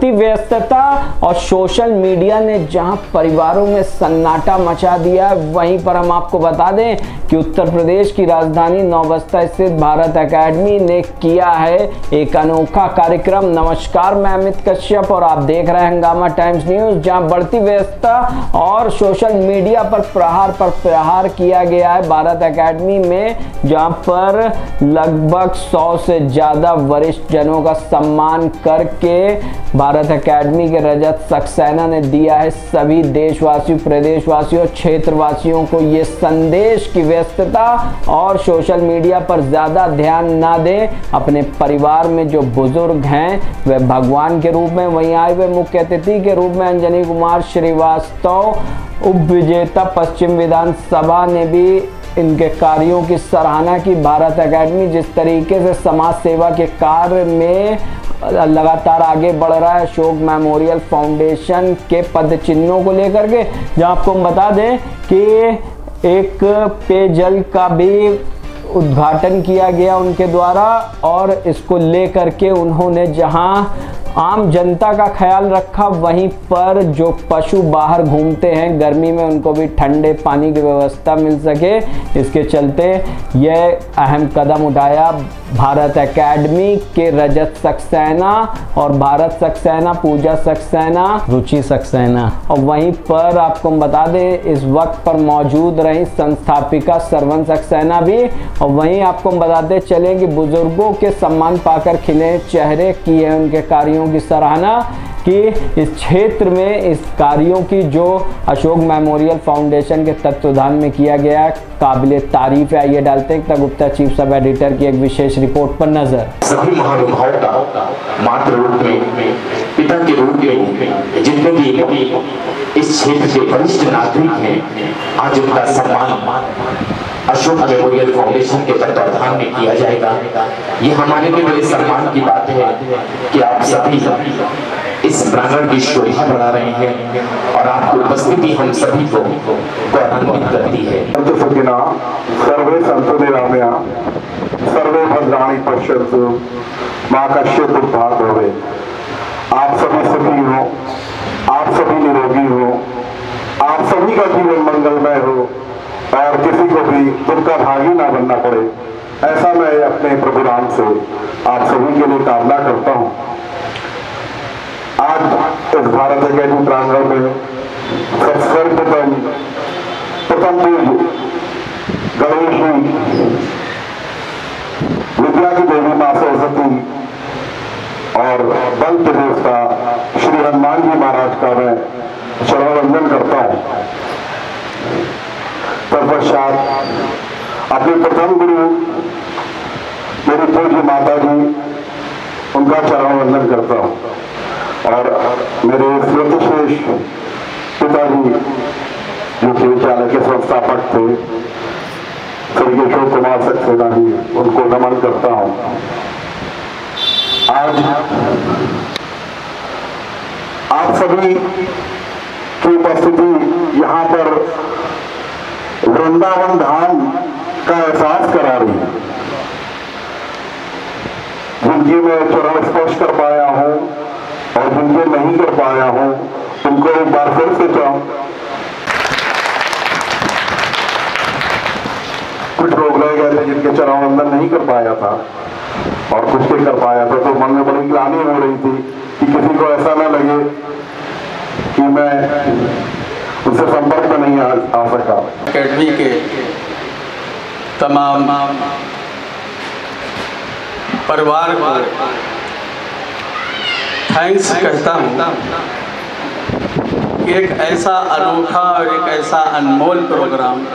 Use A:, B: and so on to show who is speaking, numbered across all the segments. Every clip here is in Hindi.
A: बढ़ती व्यस्तता और सोशल मीडिया ने जहां परिवारों में सन्नाटा मचा दिया है, वहीं पर हम आपको बता दें कि उत्तर प्रदेश की राजधानी नौबस्ता स्थित भारत एकेडमी ने किया है एक अनोखा कार्यक्रम। नमस्कार, मैं अमित कश्यप और आप देख रहे हैं हंगामा टाइम्स न्यूज, जहां बढ़ती व्यस्तता और सोशल मीडिया पर प्रहार किया गया है भारत एकेडमी में, जहां पर लगभग 100 से ज्यादा वरिष्ठ जनों का सम्मान करके भारत एकेडमी के रजत सक्सेना ने दिया है सभी देशवासियों, प्रदेशवासियों, क्षेत्रवासियों को ये संदेश कि व्यस्तता और सोशल मीडिया पर ज्यादा ध्यान ना दें। अपने परिवार में जो बुजुर्ग हैं वह भगवान के रूप में, वहीं आए हुए मुख्य अतिथि के रूप में अंजनी कुमार श्रीवास्तव, उप विजेता पश्चिम विधानसभा ने भी इनके कार्यों की सराहना की। भारत एकेडमी जिस तरीके से समाज सेवा के कार्य में लगातार आगे बढ़ रहा है, अशोक मेमोरियल फाउंडेशन के पद चिन्हों को लेकर के, जहां आपको हम बता दें कि एक पेयजल का भी उद्घाटन किया गया उनके द्वारा, और इसको लेकर के उन्होंने जहां आम जनता का ख्याल रखा, वहीं पर जो पशु बाहर घूमते हैं गर्मी में उनको भी ठंडे पानी की व्यवस्था मिल सके, इसके चलते यह अहम कदम उठाया भारत एकेडमी के रजत सक्सेना और भारत सक्सेना, पूजा सक्सेना, रुचि सक्सेना। और वहीं पर आपको हम बता दें इस वक्त पर मौजूद रही संस्थापिका सरवन सक्सेना भी। और वहीं आपको हम बताते चले कि बुजुर्गों के सम्मान पाकर खिले चेहरे की है उनके कार्यों की सराहना कि इस क्षेत्र में इस कार्यों की जो अशोक मेमोरियल फाउंडेशन के तत्वाधान में किया गया काबिले तारीफ है। आइए डालते हैं एकता गुप्ता चीफ सब एडिटर की एक विशेष रिपोर्ट पर नजर।
B: सभी महानुभावों का मातृ रूप में, पिता के रूप में जितने भी इस क्षेत्र के वरिष्ठ नागरिक हैं, आज उनका सम्मान अशोक मेमोरियल फाउंडेशन के तत्वाधान में किया जाएगा। ये हमारे लिए बड़े सम्मान की बात है कि आप सभी इस प्रांगण की शोभा बढ़ा रहे हैं और आपकी उपस्थिति हम सभी को गौरवान्वित करती है।
C: सर्वे संतो निरामया सर्वे भद्राणि पश्यन्तु मां कश्चित् दुर्भाग् भवेत्। आप सभी सुखी हो, आप सभी निरोगी हो, आप सभी का जीवन मंगलमय हो और किसी को भी दुख का भागी ना बनना पड़े, ऐसा मैं अपने प्रभु राम से आप सभी के लिए कामना करता हूँ। आज इस भारत एकेडमी प्रांगण में सर्वप्रथम पूज्य गणेश विद्या की देवी मां सरस्वती और बल के देवता श्री हनुमान जी महाराज का मैं चरण वंदन करता हूँ। तत्पश्चात अपने प्रथम गुरु मेरी पूज्य माता जी, उनका चरण वंदन करता हूँ और मेरे स्मृतिशेष पिताजी जो कि विद्यालय के संस्थापक थे श्री अशोक कुमार सक्सेना जी, उनको नमन करता हूँ। आज आप सभी की उपस्थिति यहाँ पर वृंदावन धाम का एहसास करा रही है, जिनकी मैं चरण स्पर्श कर पाया हूँ और जिनके नहीं कर पाया हूँ उनको एक बार फिर से चाहूँ। कुछ लोग रह गए थे जिनके चरण वंदन नहीं कर पाया था और कुछ के कर पाया था, तो मन में बड़ी ग्लानि हो रही थी कि किसी को ऐसा ना लगे कि मैं उससे संपर्क में नहीं आ सका।
D: एकेडमी के तमाम परिवार को थैंक्स कहता हूँ कि एक ऐसा अनोखा और एक ऐसा अनमोल प्रोग्राम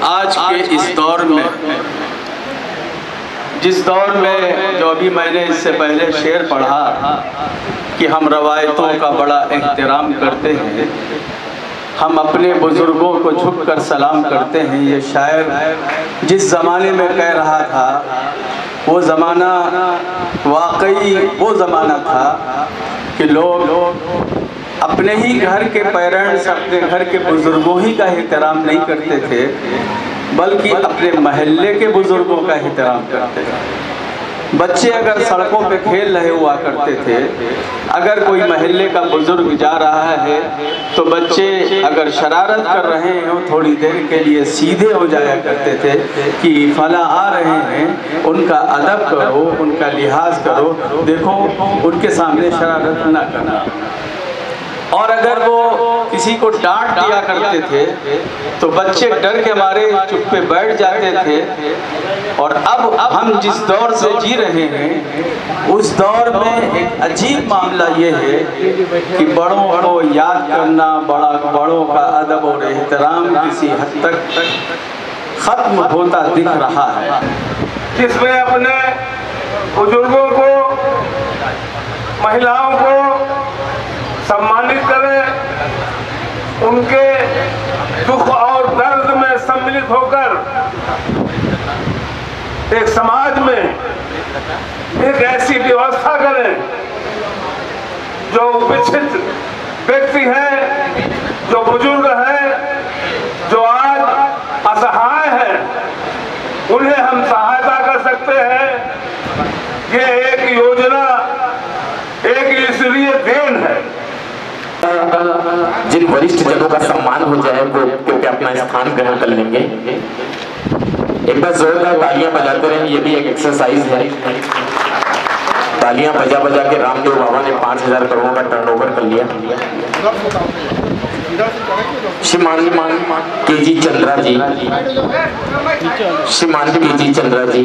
D: आज के इस दौर में, जिस दौर में जो अभी मैंने इससे पहले शेर पढ़ा कि हम रवायतों का बड़ा एहतराम करते हैं, हम अपने बुजुर्गों को झुककर सलाम करते हैं, ये शायर जिस ज़माने में कह रहा था वो ज़माना वाकई वो ज़माना था कि लोग अपने ही घर के पेरेंट्स, अपने घर के बुजुर्गों ही का एहतराम नहीं करते थे, बल्कि अपने महल्ले के बुजुर्गों का एहतराम करते थे। बच्चे अगर सड़कों पे खेल रहे हुआ करते थे, अगर कोई मोहल्ले का बुजुर्ग जा रहा है तो बच्चे अगर शरारत कर रहे हो थोड़ी देर के लिए सीधे हो जाया करते थे कि फला आ रहे हैं, उनका अदब करो, उनका लिहाज करो, देखो उनके सामने शरारत ना करना। और अगर वो किसी को डांट दिया करते थे तो बच्चे डर के मारे चुप पे बैठ जाते थे। और अब हम जिस दौर से जी रहे हैं उस दौर में एक अजीब मामला ये है कि बड़ों को याद करना, बड़ों का अदब और एहतराम किसी हद तक खत्म होता दिख रहा है।
C: जिसमें अपने बुजुर्गों को, महिलाओं को सम्मानित करें, उनके दुख और दर्द में सम्मिलित होकर एक समाज में एक ऐसी व्यवस्था करें जो उपेक्षित व्यक्ति है, जो बुजुर्ग है, जो आज असहाय है, उन्हें हम सहायता कर सकते हैं। ये एक योजना, एक ईश्वरीय देन है।
B: जिन वरिष्ठ जनों का सम्मान हो जाए वो क्योंकि अपना स्थान ग्रहण कर लेंगे। एक बार जोरदार तालियां बजाते रहे, ये भी एक एक्सरसाइज है। तालियां बजा बजा के रामदेव बाबा ने 5,000 करोड़ का टर्नओवर कर लिया। श्रीमान केजी चंद्रा जी, श्रीमान केजी चंद्रा जी।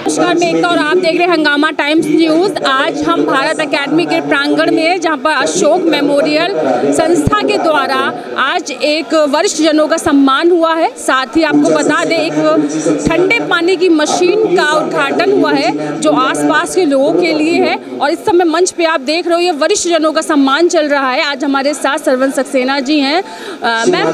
E: नमस्कार, मैं एकता और आप देख रहे हैं हंगामा टाइम्स न्यूज़। आज हम भारत एकेडमी के प्रांगण में हैं जहां पर अशोक मेमोरियल संस्था के द्वारा आज एक वरिष्ठ जनों का सम्मान हुआ है। साथ ही आपको बता दें एक ठंडे पानी की मशीन का उद्घाटन हुआ है जो आसपास के लोगों के लिए है। और इस समय मंच पे आप देख रहे हो ये वरिष्ठ जनों का सम्मान चल रहा है। आज हमारे साथ सरवन सक्सेना जी हैं। मैम,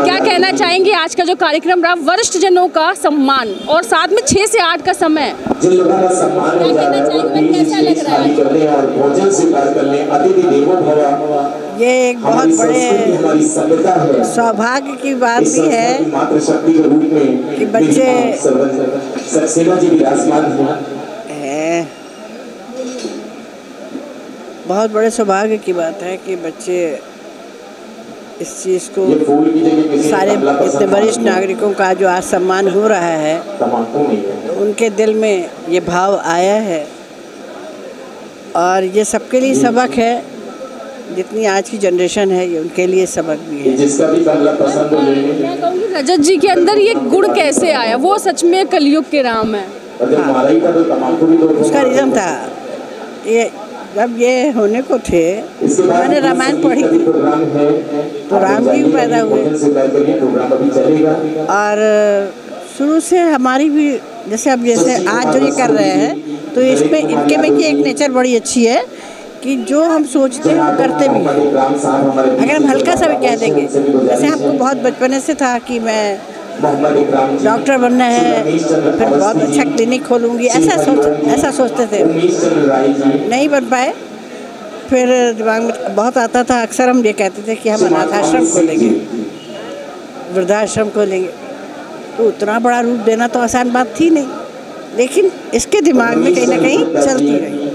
E: क्या कहना चाहेंगे आज का जो कार्यक्रम रहा वरिष्ठ जनों का सम्मान और साथ में 6 से 8 का समय,
F: जिन लोगों का सम्मान हो जा रहा है,
E: कैसा लग रहा है?
F: करने और भोजन स्वीकार करने, अतिथि देवो भव।
G: ये एक बहुत बड़े सौभाग्य की बात भी है
F: मातृ शक्ति के रूप में
G: कि बच्चे
F: सक्सेना जी विराजमान
G: हैं। बहुत बड़े सौभाग्य की बात है कि बच्चे इस चीज़ को, सारे इतने वरिष्ठ नागरिकों का जो आज सम्मान हो रहा है उनके दिल में ये भाव आया है। और ये सबके लिए सबक है, जितनी आज की जनरेशन है ये उनके लिए सबक भी है।
E: मैं कहूँगी रजत जी के अंदर ये गुण कैसे आया, वो सच में कलयुग के राम है।
G: हाँ, उसका रीज़न था ये, जब ये होने को थे मैंने रामायण पढ़ी थी तो राम जी पैदा हुए। और शुरू से हमारी भी जैसे आज जो ये कर रहे हैं तो इसमें इनके में की एक नेचर बड़ी अच्छी है कि जो हम सोचते हैं वो करते भी हैं। अगर हम हल्का सा भी कह देंगे, जैसे हमको बहुत बचपने से था कि मैं डॉक्टर बनना है, फिर बहुत अच्छा क्लिनिक खोलूँगी, ऐसा सोचते थे, नहीं बन पाए। फिर दिमाग में बहुत आता था, अक्सर हम ये कहते थे कि हम अनाथ आश्रम खोलेंगे, वृद्धाश्रम खोलेंगे। तो उतना बड़ा रूप देना तो आसान बात थी नहीं, लेकिन इसके दिमाग में कहीं ना कहीं चलती रही।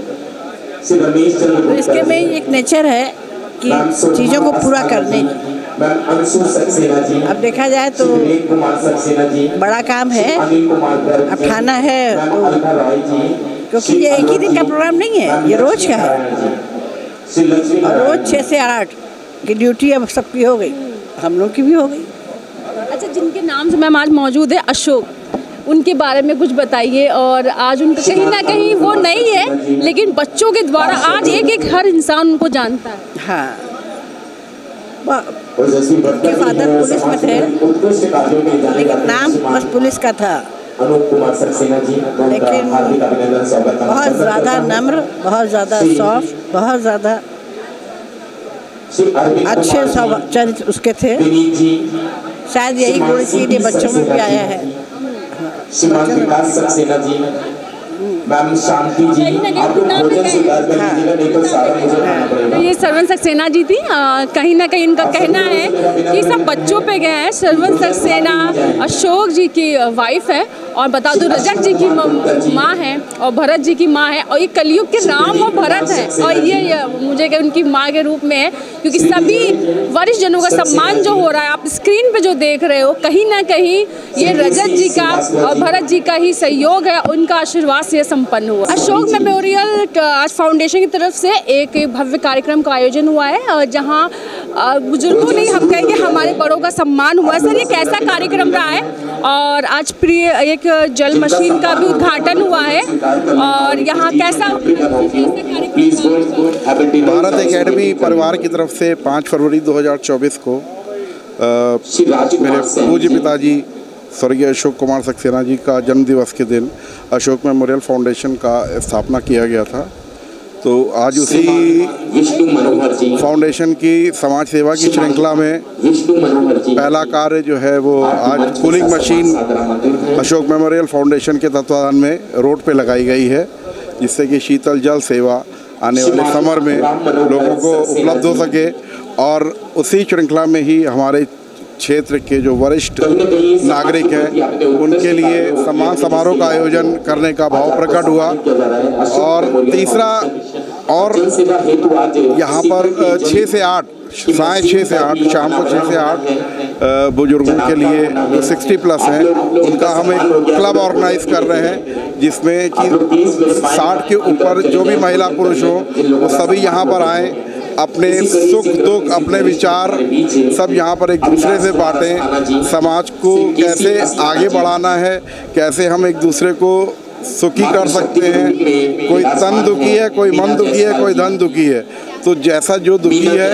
G: तो इसके में एक नेचर है कि चीज़ों को पूरा करने की। अब देखा जाए तो बड़ा काम है, अब खाना है तो, क्योंकि ये एक ही दिन का प्रोग्राम नहीं है, ये रोज का है। और रोज 6 से 8 की ड्यूटी अब सबकी हो गई, हम लोग की भी हो गई।
E: अच्छा, जिनके नाम से मैम आज मौजूद है अशोक, उनके बारे में कुछ बताइए। और आज उनका कहीं ना कहीं वो नहीं है, लेकिन बच्चों के द्वारा आज एक हर इंसान उनको जानता है।
G: हाँ, उनके फादर पुलिस में थे, लेकिन नाम बस पुलिस का था। लेकिन बहुत ज़्यादा नम्र, बहुत ज़्यादा सॉफ्ट, बहुत ज़्यादा अच्छे चरित्र उसके थे। शायद यही गुण इसीलिए बच्चों में भी आया है।
B: मैम शांति जी आप लोग भोजन स्वीकार कर लीजिएगा, नहीं तो सारा मुझे खाना पड़ेगा।
E: तो ये सरवन सक्सेना जी थी। कहीं ना कहीं इनका कहना है कि सब बच्चों पे गए हैं। सरवन सक्सेना अशोक जी की वाइफ है और बता दो रजत जी की माँ है और भरत जी की माँ है और ये कलयुग के राम और भरत है और ये मुझे उनकी माँ के रूप में है, क्योंकि सभी वरिष्ठ जनों का सम्मान जो हो रहा है आप स्क्रीन पे जो देख रहे हो, कहीं ना कहीं ये रजत जी का और भरत जी का ही सहयोग है, उनका आशीर्वाद से संपन्न हुआ। अशोक मेमोरियल फाउंडेशन की तरफ से एक भव्य कार्यक्रम का आयोजन हुआ है जहाँ बुजुर्गों ने, हम कहेंगे हमारे बड़ों का सम्मान हुआ है। सर, ये कैसा कार्यक्रम रहा है? और आज प्रिय एक जल मशीन का भी उद्घाटन हुआ है और यहाँ कैसा
C: भारत एकेडमी परिवार की तरफ से 5 फरवरी 2024 को मेरे पूज्य पिताजी स्वर्गीय अशोक कुमार सक्सेना जी का जन्म दिवस के दिन अशोक मेमोरियल फाउंडेशन का स्थापना किया गया था। तो आज उसी फाउंडेशन की समाज सेवा की श्रृंखला में पहला कार्य जो है वो आज cooling machine Ashok memorial foundation के तत्वाधान में रोड पे लगाई गई है, जिससे कि शीतल जल सेवा आने वाले समर में लोगों को उपलब्ध हो सके। और उसी श्रृंखला में ही हमारे क्षेत्र के जो वरिष्ठ नागरिक हैं उनके लिए सम्मान समारोह का आयोजन करने का भाव प्रकट हुआ। और तीसरा, और यहाँ पर 6 से 8 साय 6 से 8 शाम को 6 से 8 बुजुर्गों के लिए जो 60+ हैं उनका हम एक क्लब ऑर्गेनाइज कर रहे हैं, जिसमें कि 60 के ऊपर जो भी महिला पुरुष हो वो सभी यहाँ पर आएँ, अपने सुख दुख अपने विचार सब यहाँ पर एक दूसरे से बांटें। समाज को कैसे आगे बढ़ाना है, कैसे हम एक दूसरे को सुखी कर सकते हैं। कोई तन दुखी है, कोई मन दुखी है, कोई धन दुखी है, तो जैसा जो दुखी है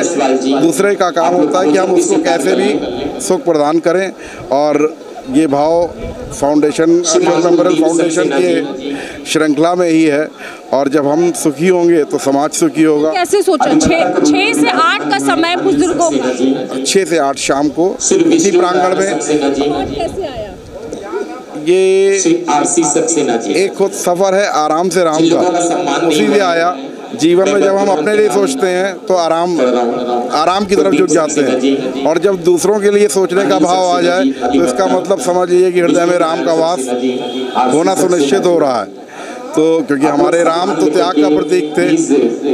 C: दूसरे का काम होता है कि हम उसको कैसे भी सुख प्रदान करें। और ये भाव फाउंडेशन अशोक मेमोरियल फाउंडेशन के श्रृंखला में ही है। और जब हम सुखी होंगे तो समाज सुखी होगा।
E: कैसे सोचा 6 से 8 का समय बुजुर्गों का? 6
C: से 8 शाम को इसी प्रांगण में।
E: कैसे आया
C: ये? एक खुद सफ़र है आराम से राम का, उसी से आया। जीवन में जब हम अपने लिए सोचते हैं तो आराम की तरफ झुक जाते हैं, और जब दूसरों के लिए सोचने का भाव आ जाए तो इसका मतलब समझ लीजिए कि हृदय में राम का वास होना सुनिश्चित हो रहा है। तो क्योंकि हमारे राम तो त्याग का प्रतीक थे,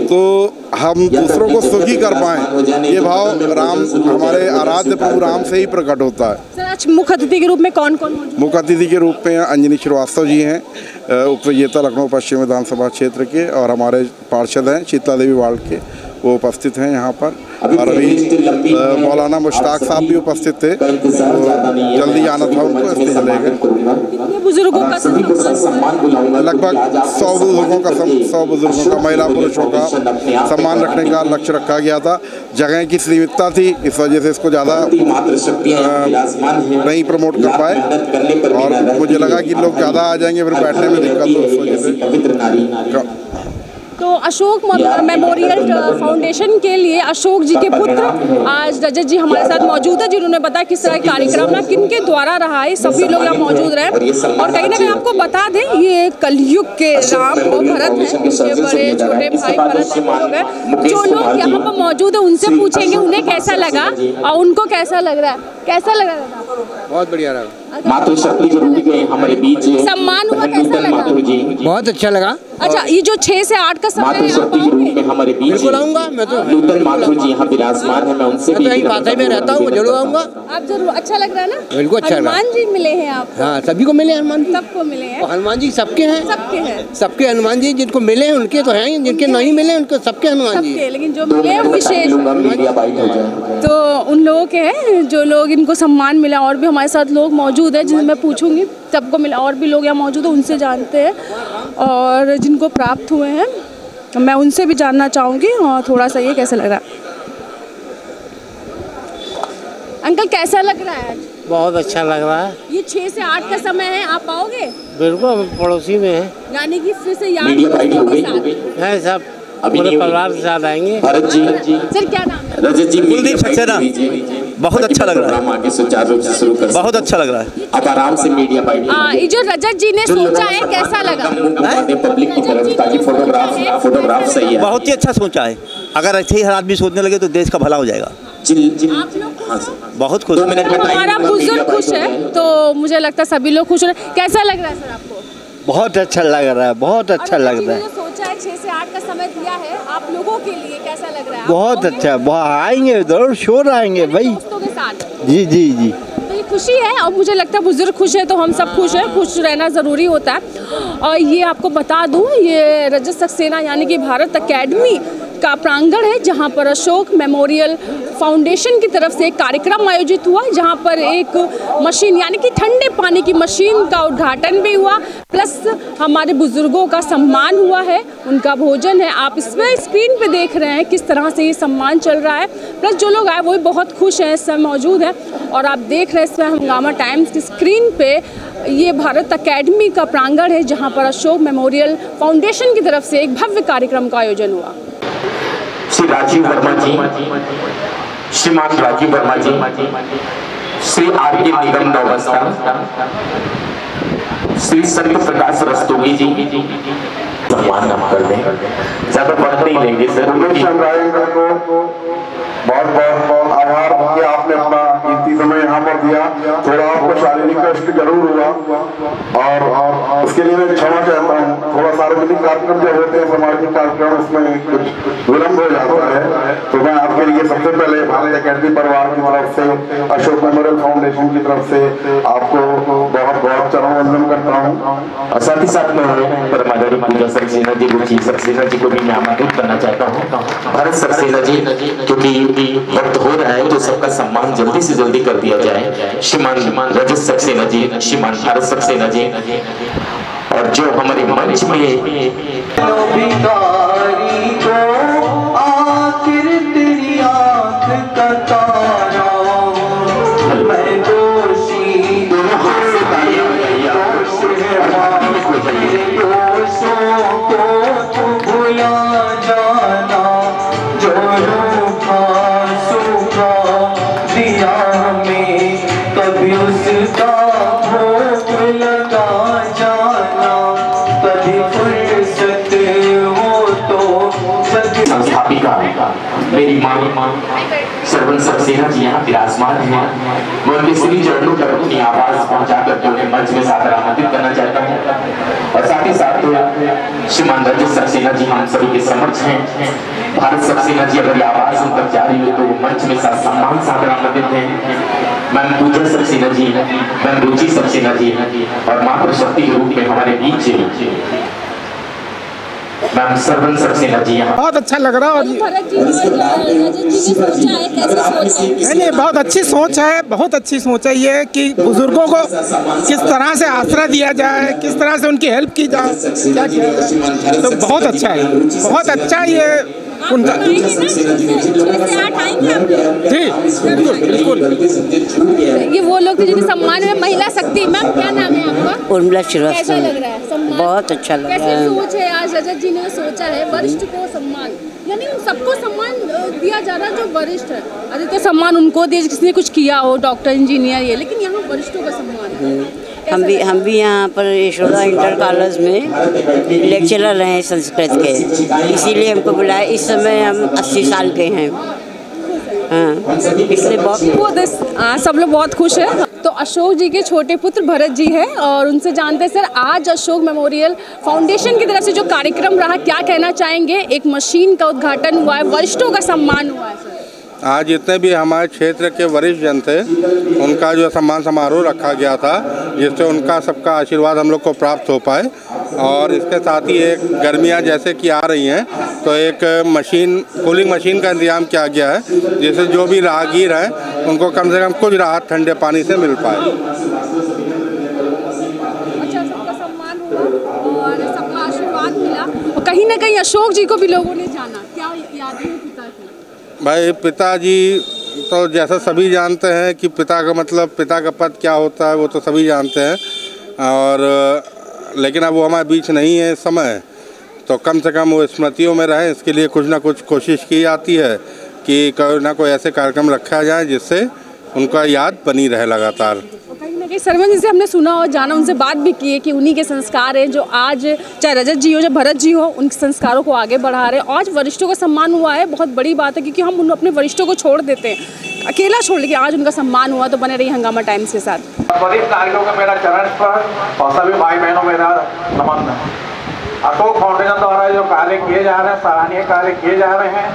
C: तो हम दूसरों को सुखी कर पाएँ, ये भाव राम हमारे आराध्य प्रभु राम से ही प्रकट होता है।
E: सर, आज मुख्य अतिथि के रूप में कौन कौन?
C: मुख्य अतिथि के रूप में अंजनी श्रीवास्तव जी हैं, उप विजेता लखनऊ पश्चिम विधानसभा क्षेत्र के, और हमारे पार्षद हैं शीतला देवी वार्ड के, वो उपस्थित हैं यहाँ पर। और अभी मौलाना मुश्ताक साहब भी उपस्थित थे, तो जल्दी आना था उनको, इसलिए चले गए।
E: बुजुर्गों का
C: लगभग 100 बुजुर्गों का महिला पुरुषों का सम्मान रखने का लक्ष्य रखा गया था। जगह की सीमितता थी, इस वजह से इसको ज़्यादा नहीं प्रमोट कर पाए, और मुझे लगा कि लोग ज़्यादा आ जाएंगे फिर बैठने में दिक्कत हो, इस वजह से।
E: तो अशोक मेमोरियल फाउंडेशन के लिए अशोक जी के पुत्र आज रजत जी हमारे साथ मौजूद है, जिन्होंने बताया किस तरह कार्यक्रम ना किन के द्वारा रहा है। सभी लोग यहाँ मौजूद रहे, और कहीं ना कहीं आपको बता दें ये कलयुग के राम और भरत हैं, इनके बड़े छोटे भाई भरत लोग हैं। जो लोग यहाँ पर मौजूद है उनसे पूछेंगे उन्हें कैसा लगा और उनको कैसा लग रहा है। कैसा लग रहा है?
C: बहुत बढ़िया रहा।
B: मातृशक्ति के रूप में हमारे बीच
E: सम्मान हुआ, कैसा लगा?
H: बहुत अच्छा लगा।
E: अच्छा, ये जो 6 से 8 का समय
B: मातृशक्ति के रूप में हमारे बीच
H: बिल्कुल आऊंगा। मैं तो
B: नूतन माथुर जी यहाँ विराजमान है, मैं उनसे भी
H: यही पास में रहता हूँ, जरूर आऊंगा।
E: आप जरूर। अच्छा लग रहा है ना?
H: बिल्कुल अच्छा लगा।
E: हनुमान जी मिले हैं आप?
H: हाँ, सभी को मिले हनुमान जी,
E: सबको मिले हैं।
H: हनुमान जी सबके हैं,
E: सबके
H: हनुमान जी जिनको मिले हैं उनके तो हैं, जिनके नहीं मिले उनके सबके हनुमान जी,
E: लेकिन जो मिले हैं विशेष तो उन लोगों के हैं जो लोग इनको सम्मान मिला। और भी हमारे साथ लोग मौजूद हैं जिन्हें मैं पूछूंगी, सबको मिला। और भी लोग यहाँ मौजूद हैं, उनसे जानते हैं, और जिनको प्राप्त हुए हैं मैं उनसे भी जानना चाहूँगी। और थोड़ा सा ये कैसा लग रहा है अंकल, कैसा लग रहा है?
H: बहुत अच्छा लग रहा है।
E: ये 6 से 8 का समय है, आप आओगे?
H: बिल्कुल, पड़ोसी में है,
E: यानी कि फिर से याद
H: है सब पूरे परिवार के साथ आएंगे।
B: भरत जी,
E: सर क्या नाम है?
B: रजत जी,
H: कुलदीप सक्सेना।
I: बहुत अच्छा लग रहा है,
B: आगे सुचारू रूप से शुरू कर
I: बहुत अच्छा लग रहा है।
B: अब आराम से मीडिया बाइट
E: ये जो रजत जी ने सोचा है कैसा लगा?
B: पब्लिक की तरफ ताकि फोटोग्राफ सही है।
I: बहुत ही अच्छा सोचा है, अगर ऐसे ही हर आदमी सोचने लगे तो देश का भला हो जाएगा। बहुत खुश,
E: हमारा बुजुर्ग खुश है तो मुझे लगता है सभी लोग खुश हो रहे हैं। कैसा लग रहा है सर आपको?
J: बहुत अच्छा लग रहा है, बहुत अच्छा लग रहा है।
E: सोचा है 6 से 8 का समय दिया है आप लोगों के लिए, कैसा लग रहा है?
J: बहुत अच्छा, आएंगे जरूर, शोर आएंगे भाई,
E: दोस्तों के साथ।
J: जी जी जी,
E: तो ये खुशी है और मुझे लगता है बुजुर्ग खुश है तो हम सब खुश हैं, खुश रहना ज़रूरी होता है। और ये आपको बता दूं, ये रजत सक्सेना यानी कि भारत एकेडमी का प्रांगण है जहां पर अशोक मेमोरियल फाउंडेशन की तरफ से एक कार्यक्रम आयोजित हुआ, जहां पर एक मशीन यानी कि ठंडे पानी की मशीन का उद्घाटन भी हुआ, प्लस हमारे बुजुर्गों का सम्मान हुआ है, उनका भोजन है। आप इसमें स्क्रीन पे देख रहे हैं किस तरह से ये सम्मान चल रहा है, प्लस जो लोग आए वो भी बहुत खुश हैं, इस समय मौजूद हैं। और आप देख रहे हैं इसमें हंगामा टाइम्स की स्क्रीन पे ये भारत एकेडमी का प्रांगण है जहाँ पर अशोक मेमोरियल फाउंडेशन की तरफ से एक भव्य कार्यक्रम का आयोजन हुआ।
B: श्री राजीव वर्मा जी, श्रीमान राजीव वर्मा जी, श्री आर.के. निगम नौबस्ता, श्री संत प्रकाश रस्तोगी जी सम्मान हम कर दें, ज्यादा वक्त नहीं लेंगे सर।
C: को बहुत बहुत आभार कि आपने अपना कीमती समय यहाँ पर दिया। थोड़ा आपको शारीरिक कष्ट जरूर हुआ और उसके लिए मैं क्षमा चाहता हूँ। थोड़ा सार्वजनिक कार्यक्रम जो होते हैं, सामाजिक कार्यक्रम, उसमें कुछ विलम्ब हो जाता है, तो मैं आपके लिए सबसे पहले भारत एकेडमी परिवार की तरफ से, अशोक मेमोरियल फाउंडेशन की तरफ से आपको बहुत बहुत चरण वंदन करता हूँ।
B: और साथ ही साथ में परमाधारी पूजा सक्सेना जी, गुरु सक्सेना जी को भी मैं आमंत्रित करना चाहता हूँ। भारत सक्सेना जी, क्योंकि वक्त हो रहा है तो सबका सम्मान जल्दी से जल्दी कर दिया जाए। श्रीमान रजत सक्सेना जी, श्रीमान भारत सक्सेना जी, और जो हमारे मंच में मेरी माँ सरवन सक्सेना जी यहाँ विराजमान हैं। मैं उनके श्री चरणों तक अपनी आवाज पहुँचा करके उन्हें मंच में सादर आमंत्रित करना चाहता हूँ। और साथ ही साथ श्रीमान रजत सक्सेना जी हम सभी के समक्ष हैं। भारत सक्सेना जी अगर आवाज उन तक जा रही हो तो मंच में सम्मान सादर आमंत्रित हैं। मैम पूजा सक्सेना जी, मैम रुचि सक्सेना जी, और मातृ शक्ति के रूप में हमारे बीच मैम सरवन सक्सेना जी।
K: बहुत अच्छा लग रहा है। नहीं, बहुत अच्छी सोच है, बहुत अच्छी सोच है ये कि बुजुर्गों को किस तरह से आसरा दिया जाए, किस तरह से उनकी हेल्प की जाए, क्या किया जाए, तो बहुत अच्छा है, बहुत अच्छा ये उनका। जी बिल्कुल।
E: ये वो लोग थे जिन्हें सम्मान में महिला शक्ति। मैम क्या नाम है आपका?
L: उर्मिला
E: श्रीवास्तव। कैसा लग रहा है सम्मान?
L: बहुत अच्छा लग रहा है।
E: कैसे सोच है आज रजत जी ने सोचा है वरिष्ठ को सम्मान, यानी सबको सम्मान दिया जा रहा है जो वरिष्ठ है। अधिकतर सम्मान उनको दिया जिसने कुछ किया हो, डॉक्टर, इंजीनियर, ये, लेकिन यहाँ वरिष्ठों का सम्मान है।
L: हम भी यहाँ पर यशोदा इंटर कॉलेज में लेक्चरर रहे हैं संस्कृत के, इसीलिए हमको बुलाया। इस समय हम 80 साल के हैं। हाँ, इसलिए बहुत
E: सब लोग बहुत खुश हैं। तो अशोक जी के छोटे पुत्र भरत जी हैं और उनसे जानते हैं, सर आज अशोक मेमोरियल फाउंडेशन की तरफ से जो कार्यक्रम रहा, क्या कहना चाहेंगे? एक मशीन का उद्घाटन हुआ है, वरिष्ठों का सम्मान हुआ है। सर
M: आज जितने भी हमारे क्षेत्र के वरिष्ठ जन थे उनका जो सम्मान समारोह रखा गया था, जिससे उनका सबका आशीर्वाद हम लोग को प्राप्त हो पाए। और इसके साथ ही एक गर्मियां जैसे कि आ रही हैं तो एक मशीन, कूलिंग मशीन का इंतजाम किया गया है, जिससे जो भी राहगीर हैं उनको कम से कम कुछ राहत ठंडे पानी से मिल पाए।
E: अच्छा, सबका सम्मान हुआ और सबका आशीर्वाद मिला और कहीं ना कहीं अशोक जी को भी लोगों ने जाना। क्या यादें हैं पिता की?
M: भाई पिताजी तो जैसा सभी जानते हैं कि पिता का मतलब, पिता का पद क्या होता है वो तो सभी जानते हैं, और लेकिन अब वो हमारे बीच नहीं है इस समय, तो कम से कम वो स्मृतियों में रहें, इसके लिए कुछ ना कुछ कोशिश की जाती है कि कोई ना कोई ऐसे कार्यक्रम रखा जाए जिससे उनका याद बनी रहे लगातार।
E: सरवन जी से हमने सुना और जाना, उनसे बात भी की है कि उन्हीं के संस्कार हैं जो आज चाहे रजत जी हो चाहे भरत जी हो, उनके संस्कारों को आगे बढ़ा रहे हैं। आज वरिष्ठों का सम्मान हुआ है, बहुत बड़ी बात है, क्योंकि हम अपने वरिष्ठों को छोड़ देते हैं, अकेला छोड़ लेकिन आज उनका सम्मान हुआ। तो बने रही हंगामा टाइम्स के साथ।
N: वरिष्ठ नागरिकों का मेरा चरण स्पर्श और सभी भाई बहनों मेरा नमन है। अशोक फाउंडेशन द्वारा जो कार्य किए जा रहे हैं, सराहनीय कार्य किए जा रहे हैं,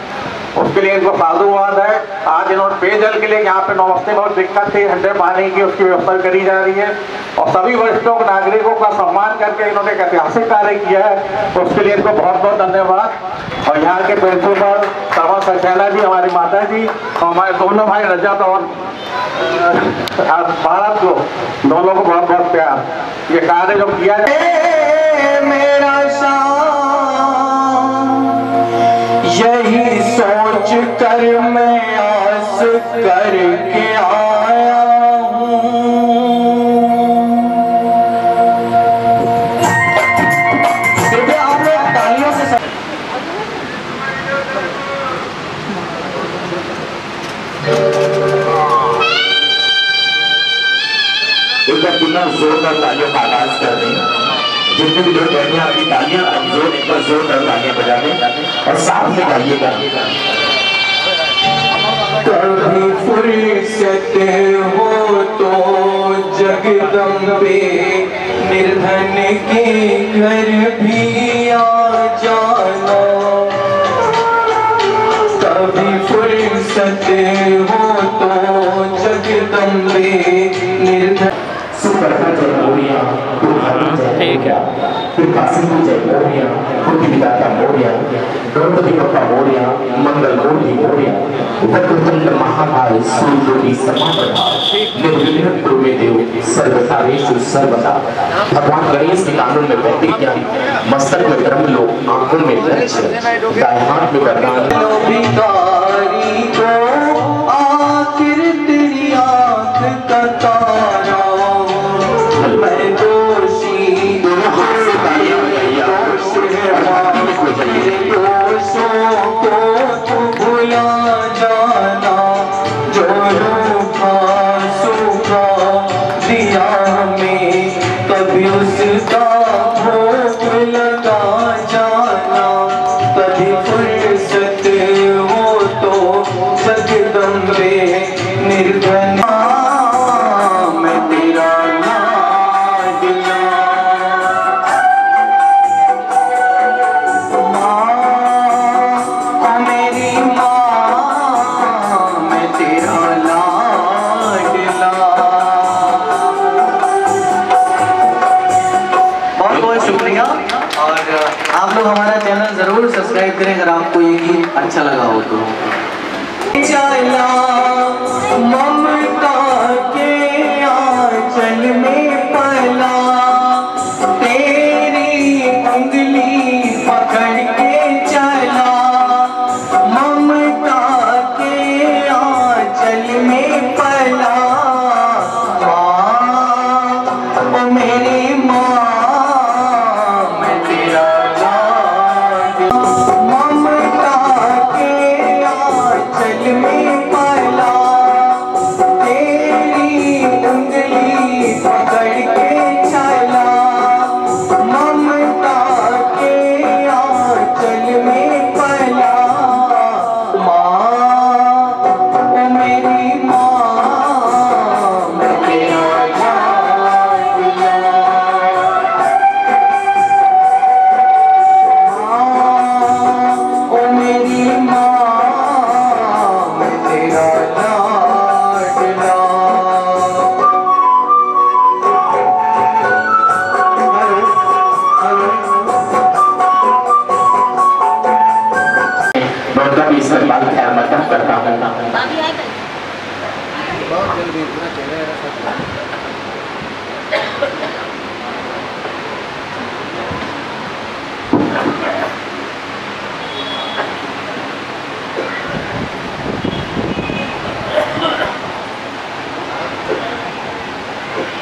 N: उसके लिए इनको साधुवाद है। आज इन्होंने पेयजल के लिए यहाँ पे नौबस्ती बहुत दिक्कत थी, ठंडे पानी की, उसकी व्यवस्था करी जा रही है और सभी वरिष्ठों नागरिकों का सम्मान करके इन्होंने एक ऐतिहासिक कार्य किया है, तो उसके लिए इनको बहुत बहुत धन्यवाद। और यहाँ के प्रिंसिपल श्रवण सक्सेना जी, हमारी माता जी और हमारे दोनों भाई रजत और भारत को, दोनों को बहुत बहुत प्यार। ये कार्य जो किया मेरा यही सोच कर मैं आस करके आया हूँ। कृपया आप लोग तालियों से
B: एक बार पुनः जोरदार तालियों का आगाज कर दें। जितने भी लोग बैठे हैं अपनी तालियां एक बार जोरदार तालियां बजा दें और साथ में गाइएगा।
N: कभी फुर्सत हो तो जगदम्बे निर्धन के घर भी आ जाना। कभी फुर्सत हो तो जगदम्बे निर्धन।
B: ठीक है। फिर काशी की जय मोरिया, बुद्धि विदाता मोरिया, गणपति बप्पा मोरिया, मंगल मूर्ति मोरिया, वक्रतुंड महाकाय सूर्यज्योति समाप्रभा, निर्विघ्न कुरु मे देव सर्वकार्येषु सर्वदा। भगवान गणेश के कानून में वैदिक ज्ञान, मस्तक में ब्रह्मलोक, आंखों में लक्ष्य, दाएं हाथ में वरदान।
N: भिखारी को आखिर तेरी आँख का तारा, मैं दोषी दोषों को तू भुला जाना। जो रूखा सूखा दिया में कभी उसका भोग लगा जाना। कभी फुर्सत हो तो जगदम्बे निर्धन मैं तेरा हमारा चैनल जरूर सब्सक्राइब करें अगर आपको ये गीत अच्छा लगा हो तो। चला ममता के आंचल में पला, तेरी उंगली पकड़ के चला। ममता के आंचल में पला, माँ मेरी माँ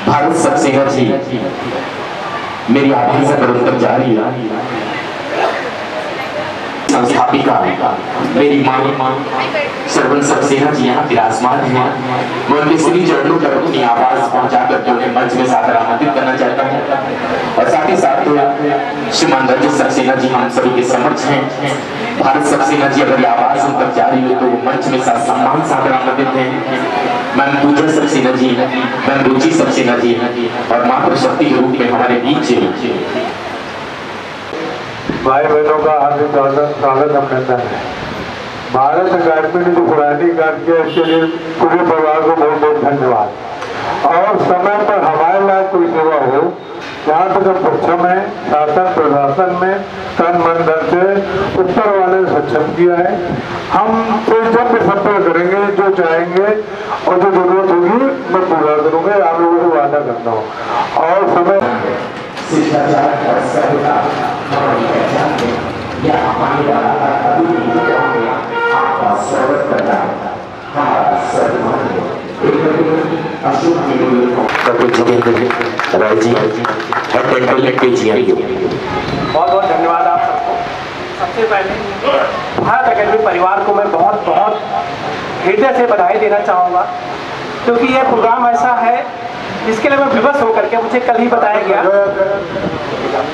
B: भारत सक्सेना जी, मेरी आखिरी से निरंतर जारी है। संस्थापिका मेरी मां श्रवण सक्सेना जी यहाँ विराजमान हैं। मैं उनके श्री चरणों पर अपनी आवाज पहुंचाकर के उन्हें मंच में सादर आमंत्रित करना चाहता हूँ। और साथ ही साथ श्रीमान रजत सक्सेना जी हम सभी के समक्ष हैं। भारत सक्सेना जी अगर आवाज उन तक जा रही हो तो मंच में सम्मान सादर आमंत्रित हैं। मैम पूजा सक्सेना जी, मैम रुचि सक्सेना जी और मातृ शक्ति के रूप में हमारे बीच
C: भाई बहनों का हार्दिक स्वागत अभिनंदन है। भारत अकादमी ने जो पुरानी काम किया इसके लिए पूरे परिवार को बहुत बहुत धन्यवाद। और समय पर हमारे लायक कोई सेवा हो, जहाँ तक हम सक्षम है शासन प्रशासन में तन मन धन से ऊपर वाले ने सक्षम किया है। हम तो जब भी संपर्क करेंगे, जो चाहेंगे और जो जरूरत होगी मैं पूरा करूँगा, आप लोगों से वादा करता हूँ। और समय
N: बहुत बहुत धन्यवाद आप सबको। सबसे पहले भारत अकेडमी परिवार को मैं बहुत बहुत हृदय से बधाई देना चाहूँगा, क्योंकि यह प्रोग्राम ऐसा है जिसके लिए मैं विवश होकर के मुझे कल ही बताया गया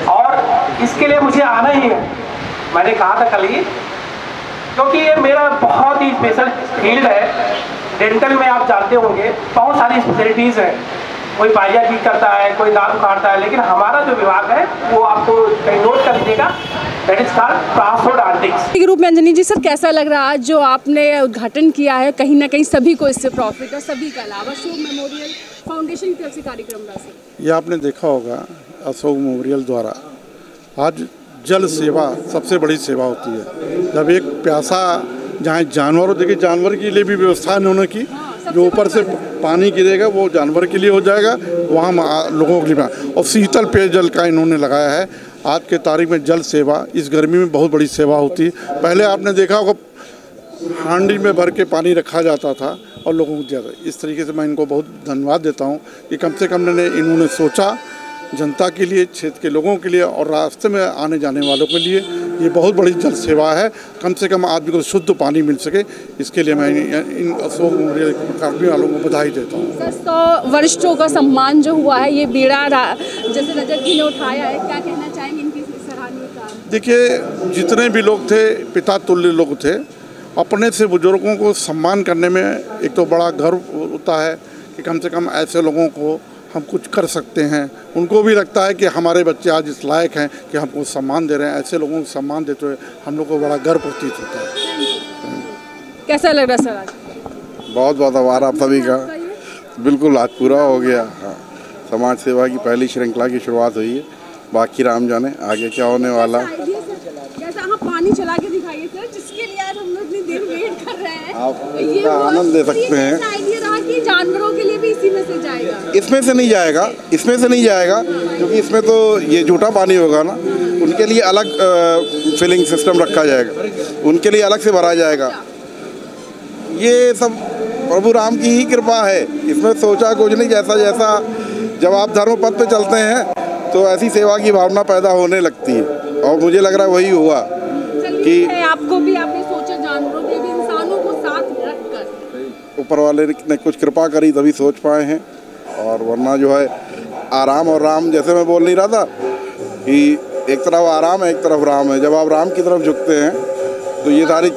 N: और इसके लिए मुझे आना ही है। मैंने कहा था कल ही, क्योंकि ये मेरा बहुत ही स्पेशल फील्ड है। डेंटल में आप जानते होंगे बहुत सारी स्पेशलिटीज़ हैं, कोई पाइया ठीक करता है, कोई दांत उखाड़ता है, लेकिन हमारा जो विभाग है वो आपको कहीं नोट कर लीजिएगा, दैट इज कॉल्ड प्रोस्थोडोंटिक्स
E: के रूप में। अंजनी जी सर, कैसा लग रहा है आज जो आपने उद्घाटन किया है? कहीं ना कहीं सभी को इससे प्रॉफिट है, सभी के अलावा अशोक मेमोरियल फाउंडेशन की तरफ से कार्यक्रम रहा सर।
M: ये आपने देखा होगा अशोक मेमोरियल द्वारा आज जल सेवा सबसे बड़ी सेवा होती है। जब एक प्यासा जहाँ जानवरों, देखिए जानवर के लिए भी व्यवस्था इन्होंने की, जो ऊपर से पानी गिरेगा वो जानवर के लिए हो जाएगा, वहाँ लोगों के लिए। और शीतल पेयजल का इन्होंने लगाया है। आज के तारीख में जल सेवा इस गर्मी में बहुत बड़ी सेवा होती है। पहले आपने देखा होगा हांडी में भर के पानी रखा जाता था और लोगों को दिया था। इस तरीके से मैं इनको बहुत धन्यवाद देता हूँ कि कम से कम इन्होंने सोचा जनता के लिए, क्षेत्र के लोगों के लिए और रास्ते में आने जाने वालों के लिए। ये बहुत बड़ी जल सेवा है। कम से कम आदमी को शुद्ध पानी मिल सके, इसके लिए मैं इन अशोक मेमोरियल अकादमी वालों को बधाई देता हूँ। 100
E: वरिष्ठों का सम्मान जो हुआ है, ये बीड़ा जैसे रजत जी ने उठाया है, क्या कहना चाहेंगे इनकी सराहनीय काम?
M: देखिए, जितने भी लोग थे पिता तुल्य लोग थे। अपने से बुजुर्गों को सम्मान करने में एक तो बड़ा गर्व होता है कि कम से कम ऐसे लोगों को हम कुछ कर सकते हैं। उनको भी लगता है कि हमारे बच्चे आज इस लायक हैं कि हमको सम्मान दे रहे हैं। ऐसे लोगों को सम्मान देते हुए हम लोग को बड़ा गर्व प्रतीत होता है।
E: कैसा लग रहा सर आज?
M: बहुत बहुत आभार आप सभी का। बिल्कुल आज पूरा हो गया। हाँ, समाज सेवा की पहली श्रृंखला की शुरुआत हुई है, बाकी राम जाने आगे क्या होने वाला।
E: हाँ, पानी चला के दिखाइए सर, जिसके लिए आज हम लोग इतनी देर वेट कर रहे हैं।
M: आप इसका आनंद ले सकते हैं।
E: आइडिया रहा कि जानवरों के लिए भी इसी में से जाएगा?
M: इसमें से नहीं जाएगा, इसमें से नहीं जाएगा, क्योंकि इसमें तो ये झूठा पानी होगा ना। उनके लिए अलग फिलिंग सिस्टम रखा जाएगा, उनके लिए अलग से भरा जाएगा। ये सब प्रभु राम की ही कृपा है। इसमें सोचा कुछ नहीं। जैसा जैसा जब आप धर्म पथ पे चलते हैं तो ऐसी सेवा की भावना पैदा होने लगती है, और मुझे लग रहा है वही हुआ कि
E: आपको भी आपने सोचा जानवरों के भी, इंसानों को साथ रखकर
M: ऊपर वाले ने कुछ कृपा करी तभी सोच पाए हैं। और वरना जो है आराम और राम, जैसे मैं बोल नहीं रहा था कि एक तरफ आराम है एक तरफ राम है। जब आप राम की तरफ झुकते हैं तो ये सारी